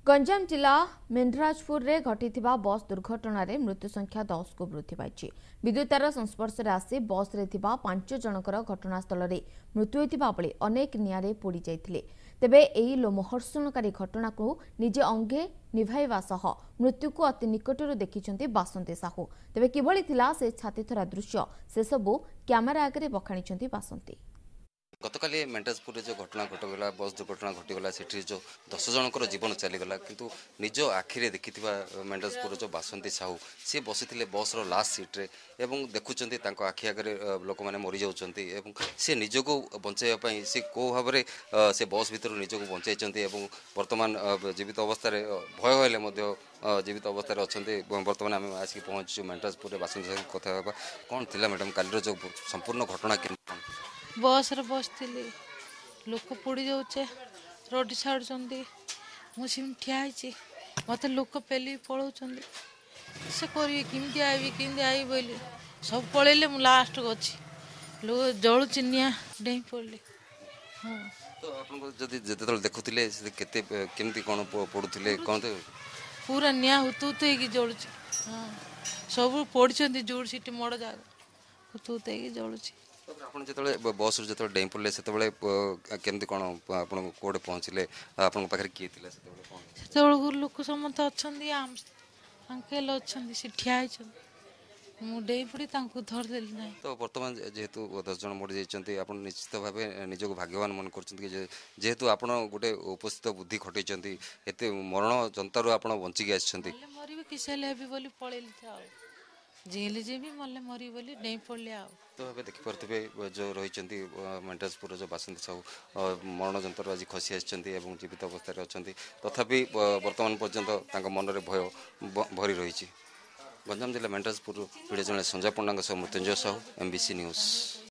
गंजाम जिला मेंढराजपुर रे घटिथिबा बस दुर्घटना रे मृत्यु संख्या 10 को वृद्धि पाइछि। विद्युतार संस्पर्श रे आसी बस रे थिबा 5 जनकर घटनास्थल रे मृत्यु होइतिबा बेले अनेक नियारे पोड़ी जाइथिले। तेबे एही लोमहर्षणकारी घटना को निजे अंगे निभाइबा सह मृत्यु को अति निकटरू देखिछन्ती बासंती साहू। तेबे किभଳି थिला से छातीथरा दृश्य से सबु कैमेरा आगे बखाणिछन्ती बासंती। गतकाली मेंढराजपुर जो घटना घटगला बस दुर्घटना घटीगला से जो 10 जनकर जीवन चलीगला किंतु निज आखिरे देखि मेंढराजपुर जो बासंती साहू सी बसी बस लास्ट सीट्रे एवं देखुं आखि आगे लोक मैंने मरी जाऊँच सी निजक बचाई सी कौ भाव से बस भर निजक बचाई वर्तमान जीवित अवस्था भय हेल्ले जीवित अवस्था अच्छा बर्तमान आम आसिक पहुँचु मेंढराजपुर बासंती साहू कथा कौन थी मैडम काली जो संपूर्ण घटना के बस रे बसती लोक पोड़ी जाऊे रोड छाड़ुंट मुझे ठिया मत लोक पेली पलाऊँ से कमी आई बोली सब पलैले मु लास्ट को अच्छी लोग जलुची निआ डेई पड़े। हाँ तो आप देखुले केमती कौन पड़ुले कौन पूरा निआ हुतुत जलुची। हाँ सब पड़ी जोड़ सीट मड़ जागा हुतुत जलुची। आप जो बस जो डेई पड़े से केमती कौन आप कौटे पहुँचले आप किए से लोक समस्त अच्छा अंकेल अच्छा सी ठिया मुझे पड़ी धरदेली ना। तो बर्तमान जेहेतु 10 जन मरी जाइए आप निश्चित भाव निजक भाग्यवान मन कर जेहेतु आप गोटे उपस्थित बुद्धि खटई एत मरण जनतारू आप बचिकी आसछन्ती मरबी किस बोली पलैली जेल जेबी मल्ले मरी बोली डेई पड़े आ। तो भाई देखिपे जो रही मेंढराजपुर जो बासंती साहू मरण जंतर आज खसी आसछन्ती जीवित अवस्था अच्छा तथापि वर्तमान पर्यंत मन में भय भरी रही। गंजाम जिला मेंढराजपुर पीड़ित जन संजय पंडा मृत्युंजय साहू MBC न्यूज।